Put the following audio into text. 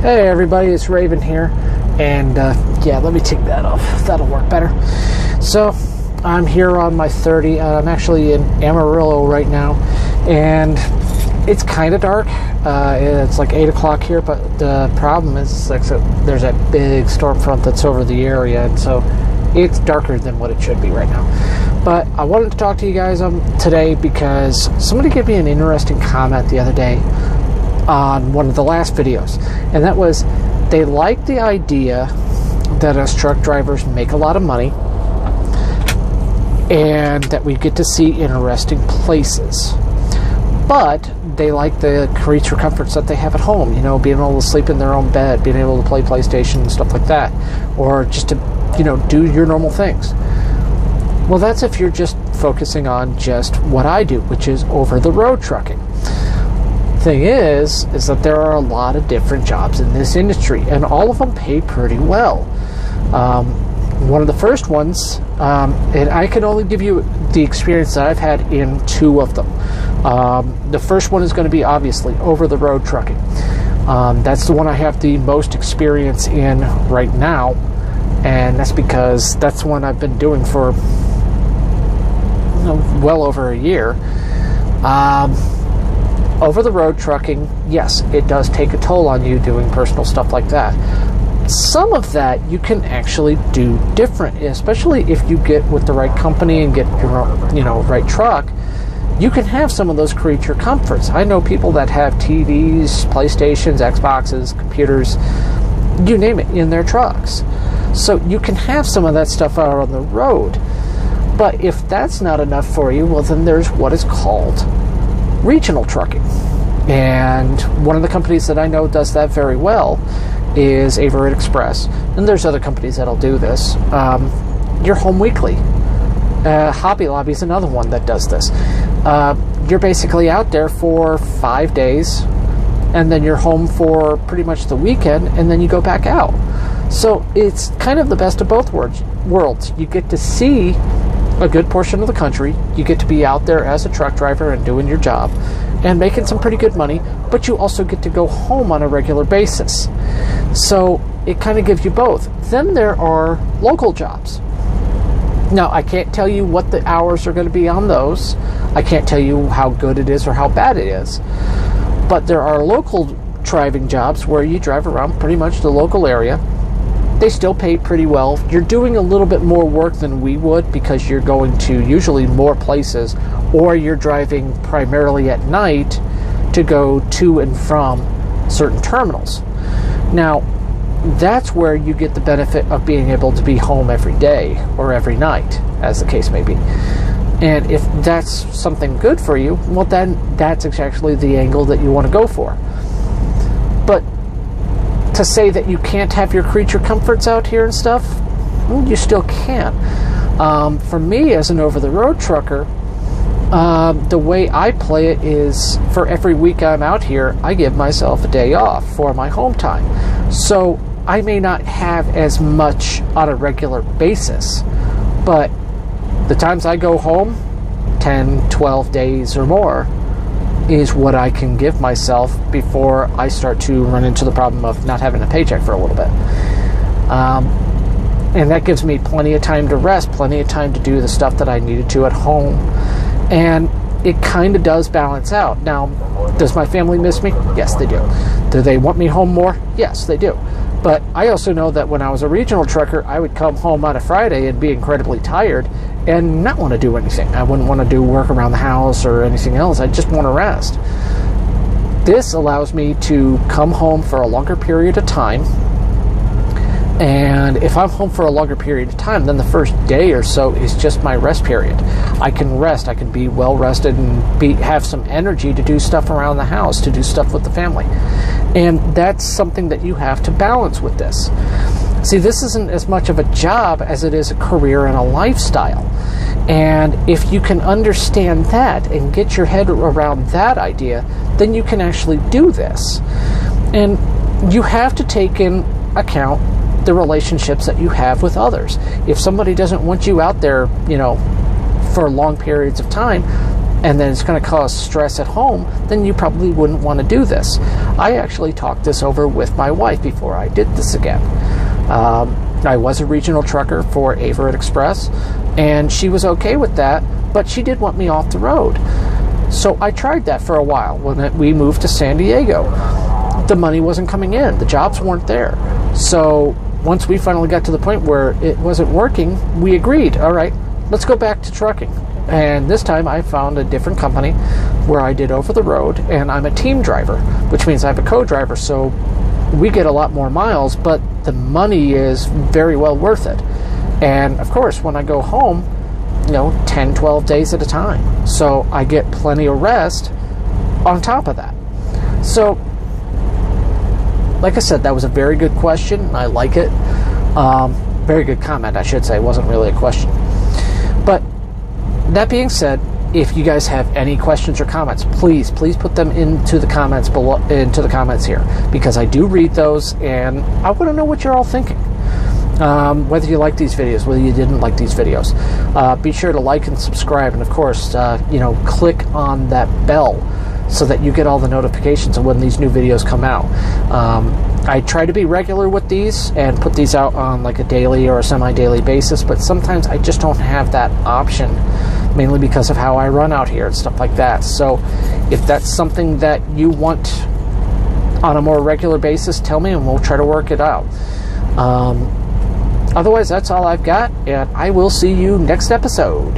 Hey everybody, it's Raven here, and yeah, let me take that off. That'll work better. So, I'm here on my 30. I'm actually in Amarillo right now, and it's kind of dark. It's like 8 o'clock here, but the problem is like, there's that big storm front that's over the area, and so it's darker than what it should be right now. But I wanted to talk to you guys today because somebody gave me an interesting comment the other day on one of the last videos, and that was they like the idea that us truck drivers make a lot of money and that we get to see interesting places, but they like the creature comforts that they have at home, you know, being able to sleep in their own bed, being able to play PlayStation and stuff like that, or just to, you know, do your normal things. Well, that's if you're just focusing on just what I do, which is over-the-road trucking. Thing is that there are a lot of different jobs in this industry, and all of them pay pretty well. One of the first ones, and I can only give you the experience that I've had in two of them. The first one is going to be obviously over-the-road trucking. That's the one I have the most experience in right now, and that's because that's one I've been doing for well over a year. Over-the-road trucking, yes, it does take a toll on you doing personal stuff like that. Some of that you can actually do different, especially if you get with the right company and get your own, right truck. You can have some of those creature comforts. I know people that have TVs, PlayStations, Xboxes, computers, you name it, in their trucks. So you can have some of that stuff out on the road. But if that's not enough for you, well, then there's what is called regional trucking, and one of the companies that I know does that very well is Averitt Express, and there's other companies that'll do this. Your Home Weekly, Hobby Lobby is another one that does this. You're basically out there for 5 days, and then you're home for pretty much the weekend, and then you go back out. So it's kind of the best of both worlds. You get to see a good portion of the country. You get to be out there as a truck driver and doing your job and making some pretty good money, but you also get to go home on a regular basis. So it kind of gives you both. Then there are local jobs. Now, I can't tell you what the hours are going to be on those. I can't tell you how good it is or how bad it is. But there are local driving jobs where you drive around pretty much the local area. They still pay pretty well. You're doing a little bit more work than we would because you're going to usually more places, or you're driving primarily at night to go to and from certain terminals. Now, that's where you get the benefit of being able to be home every day or every night, as the case may be. And if that's something good for you, well, then that's actually the angle that you want to go for. But to say that you can't have your creature comforts out here and stuff, well, you still can. For me, as an over-the-road trucker, the way I play it is for every week I'm out here, I give myself a day off for my home time. So I may not have as much on a regular basis, but the times I go home, 10, 12 days or more, is what I can give myself before I start to run into the problem of not having a paycheck for a little bit. And that gives me plenty of time to rest, plenty of time to do the stuff that I needed to at home. And it kind of does balance out. Now, does my family miss me? Yes, they do. Do they want me home more? Yes, they do. But I also know that when I was a regional trucker, I would come home on a Friday and be incredibly tired and not want to do anything. I wouldn't want to do work around the house or anything else. I just want to rest. This allows me to come home for a longer period of time. And if I'm home for a longer period of time, then the first day or so is just my rest period. I can rest. I can be well rested and have some energy to do stuff around the house, to do stuff with the family. And that's something that you have to balance with this. See, this isn't as much of a job as it is a career and a lifestyle. And if you can understand that and get your head around that idea, then you can actually do this. And you have to take in account the relationships that you have with others. If somebody doesn't want you out there, for long periods of time, and then it's going to cause stress at home, then you probably wouldn't want to do this. I actually talked this over with my wife before I did this again. I was a regional trucker for Averitt Express, and she was okay with that, but she did want me off the road. So I tried that for a while. When we moved to San Diego, the money wasn't coming in. The jobs weren't there. So once we finally got to the point where it wasn't working, we agreed, all right, let's go back to trucking. And this time I found a different company where I did over the road, and I'm a team driver, which means I have a co-driver, so we get a lot more miles, but the money is very well worth it. And of course, when I go home, 10, 12 days at a time. So I get plenty of rest on top of that. So, like I said, that was a very good question. I like it. Very good comment, I should say. It wasn't really a question. But that being said, if you guys have any questions or comments, please put them into the comments below, into the comments here, because I do read those, and I want to know what you're all thinking. Whether you like these videos, whether you didn't like these videos. Be sure to like and subscribe, and of course, click on that bell so that you get all the notifications of when these new videos come out. I try to be regular with these and put these out on like a daily or a semi-daily basis, but sometimes I just don't have that option, mainly because of how I run out here and stuff like that. So if that's something that you want on a more regular basis, tell me and we'll try to work it out. Otherwise, that's all I've got, and I will see you next episode.